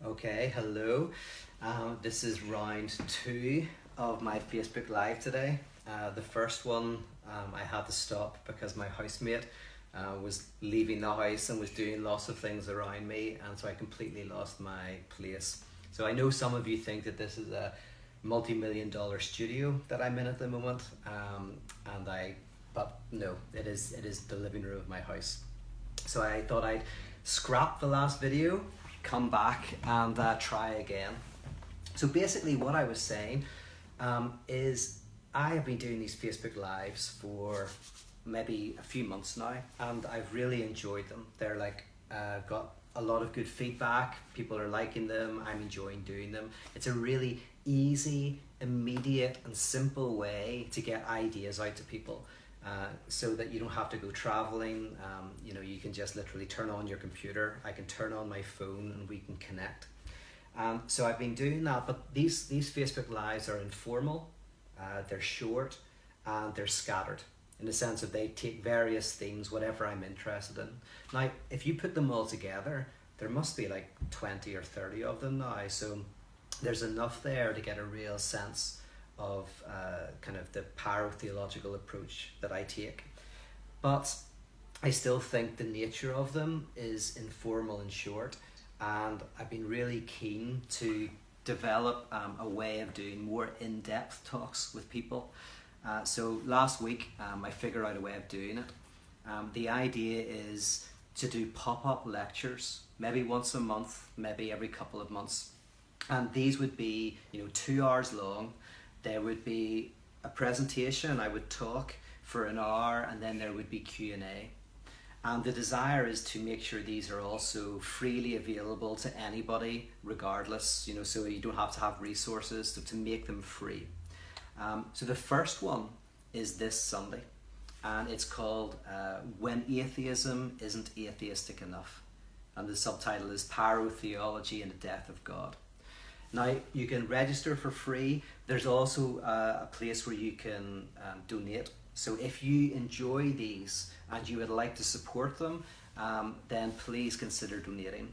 Okay, hello. This is round two of my Facebook Live today. The first one I had to stop because my housemate was leaving the house and was doing lots of things around me, and so I completely lost my place. So I know some of you think that this is a multi-million-dollar studio that I'm in at the moment, but no, it is the living room of my house. So I thought I'd scrap the last video, come back and try again. So basically what I was saying is I have been doing these Facebook Lives for maybe a few months now, and I've really enjoyed them. They're got a lot of good feedback, people are liking them, I'm enjoying doing them. It's a really easy, immediate and simple way to get ideas out to people. So that you don't have to go traveling. You can just literally turn on your computer. I can turn on my phone and we can connect. So I've been doing that, but these Facebook Lives are informal, they're short, and they're scattered in the sense that they take various themes, whatever I'm interested in. Now, if you put them all together, there must be like 20 or 30 of them now. So there's enough there to get a real sense of kind of the theological approach that I take. But I still think the nature of them is informal and short, and I've been really keen to develop a way of doing more in-depth talks with people. So last week I figured out a way of doing it. The idea is to do pop-up lectures, maybe once a month, maybe every couple of months. And these would be 2 hours long. There would be a presentation, I would talk for an hour, and then there would be Q&A. And the desire is to make sure these are also freely available to anybody, regardless, so you don't have to have resources to make them free. So the first one is this Sunday, and it's called When Atheism Isn't Atheistic Enough. And the subtitle is Theology and the Death of God. Now, you can register for free. There's also a place where you can donate. So if you enjoy these and you would like to support them, then please consider donating.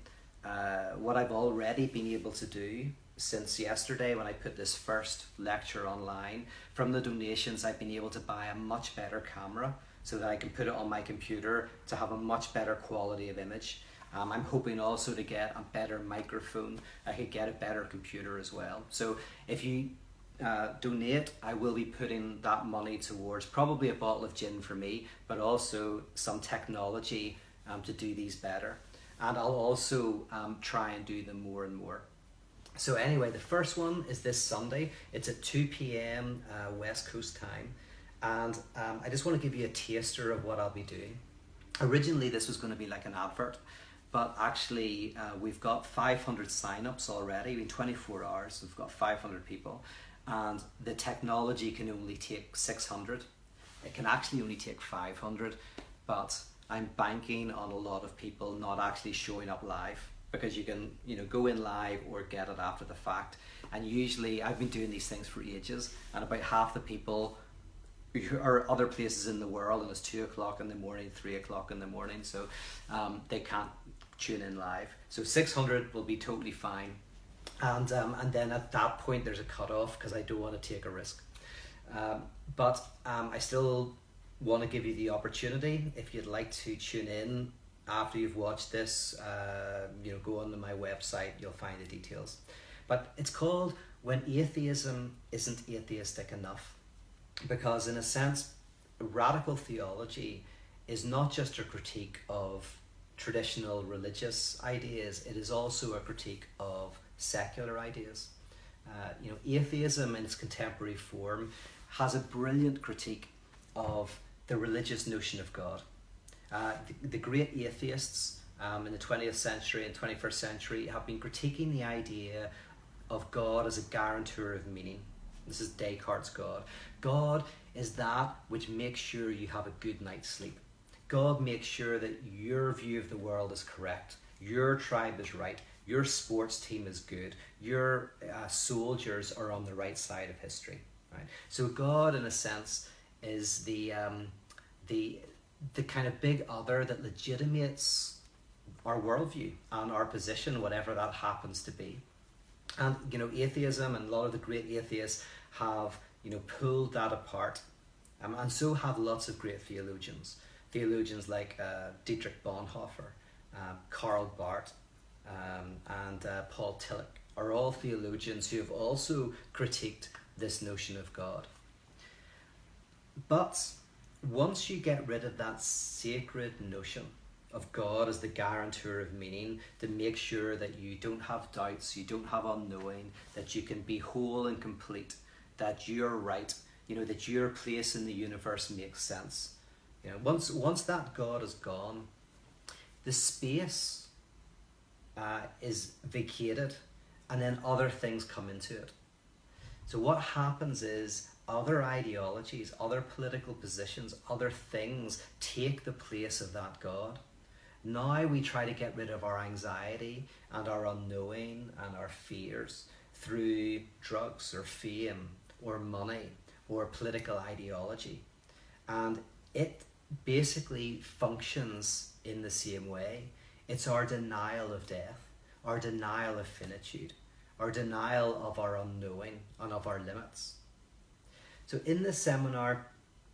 What I've already been able to do since yesterday when I put this first lecture online, from the donations I've been able to buy a much better camera so that I can put it on my computer to have a much better quality of image. I'm hoping also to get a better microphone. I could get a better computer as well. So if you donate, I will be putting that money towards probably a bottle of gin for me, but also some technology to do these better. And I'll also try and do them more and more. So anyway, the first one is this Sunday. It's at 2 p.m. West Coast time. And I just want to give you a taster of what I'll be doing. Originally, this was going to be like an advert, but actually we've got 500 sign-ups already. In 24 hours, we've got 500 people. And the technology can only take 600. It can actually only take 500, but I'm banking on a lot of people not actually showing up live, because you can go in live or get it after the fact. And usually, I've been doing these things for ages, and about half the people are other places in the world, and it's 2 o'clock in the morning, 3 o'clock in the morning, so they can't tune in live. So 600 will be totally fine, and then at that point there's a cutoff because I don't want to take a risk. But I still want to give you the opportunity. If you'd like to tune in after you've watched this, go onto my website, you'll find the details. But it's called When Atheism Isn't Atheistic Enough, because in a sense, radical theology is not just a critique of traditional religious ideas, it is also a critique of secular ideas. Atheism in its contemporary form has a brilliant critique of the religious notion of God. The great atheists in the 20th century and 21st century have been critiquing the idea of God as a guarantor of meaning. This is Descartes' God. God is that which makes sure you have a good night's sleep. God makes sure that your view of the world is correct, your tribe is right, your sports team is good, your soldiers are on the right side of history. Right? So God, in a sense, is the kind of big other that legitimates our worldview and our position, whatever that happens to be. And atheism and a lot of the great atheists have pulled that apart, and so have lots of great theologians. Theologians like Dietrich Bonhoeffer, Karl Barth, and Paul Tillich are all theologians who have also critiqued this notion of God. But once you get rid of that sacred notion of God as the guarantor of meaning, to make sure that you don't have doubts, you don't have unknowing, that you can be whole and complete, that you're right, that your place in the universe makes sense. Once that God is gone, the space is vacated, and then other things come into it. So what happens is other ideologies, other political positions, other things take the place of that God. Now we try to get rid of our anxiety and our unknowing and our fears through drugs or fame or money or political ideology. And it basically functions in the same way. It's our denial of death, our denial of finitude, our denial of our unknowing and of our limits. So in this seminar,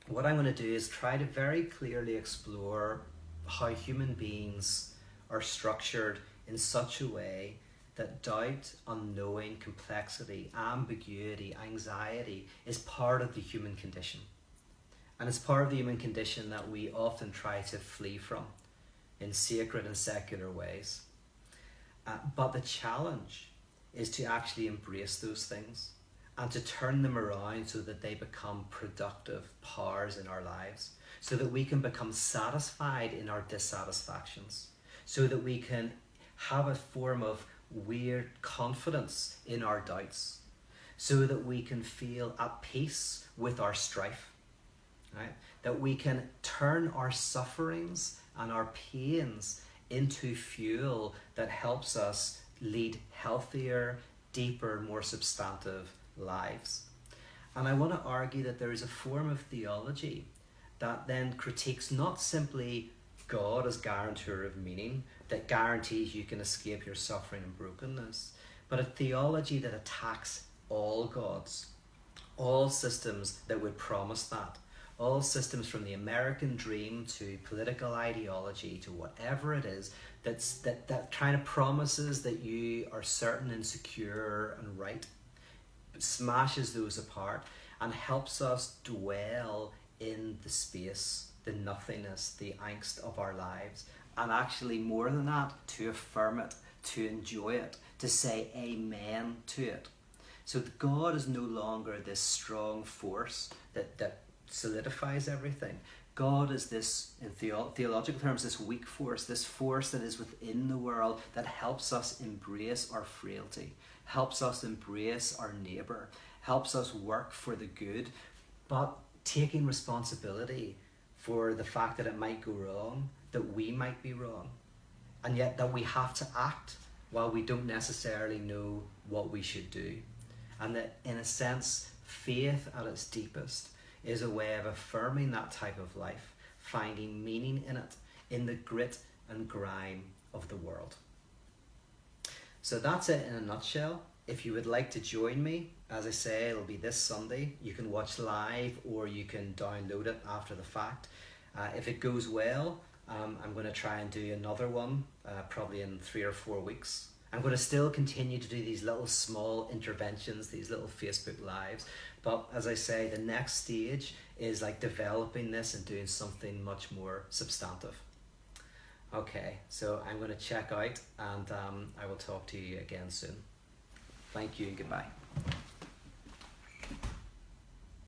what I'm going to do is try to very clearly explore how human beings are structured in such a way that doubt, unknowing, complexity, ambiguity, anxiety is part of the human condition. And it's part of the human condition that we often try to flee from in sacred and secular ways. But the challenge is to actually embrace those things and to turn them around so that they become productive powers in our lives, so that we can become satisfied in our dissatisfactions, so that we can have a form of weird confidence in our doubts, so that we can feel at peace with our strife, right? That we can turn our sufferings and our pains into fuel that helps us lead healthier, deeper, more substantive lives. And I want to argue that there is a form of theology that then critiques not simply God as guarantor of meaning, that guarantees you can escape your suffering and brokenness, but a theology that attacks all gods, all systems that would promise that, all systems from the American dream to political ideology to whatever it is, that kind of promises that you are certain and secure and right, smashes those apart and helps us dwell in the space, the nothingness, the angst of our lives, and actually more than that, to affirm it, to enjoy it, to say amen to it. So God is no longer this strong force that solidifies everything. God is this, in theological terms, this weak force, this force that is within the world that helps us embrace our frailty, helps us embrace our neighbour, helps us work for the good, but taking responsibility for the fact that it might go wrong, that we might be wrong, and yet that we have to act while we don't necessarily know what we should do. And that, in a sense, faith at its deepest is a way of affirming that type of life, finding meaning in it, in the grit and grime of the world. So that's it in a nutshell. If you would like to join me, as I say, it'll be this Sunday. You can watch live or you can download it after the fact. If it goes well, I'm going to try and do another one, probably in 3 or 4 weeks. I'm going to still continue to do these little small interventions, these little Facebook lives. But as I say, the next stage is like developing this and doing something much more substantive. Okay, so I'm going to check out and I will talk to you again soon. Thank you and goodbye.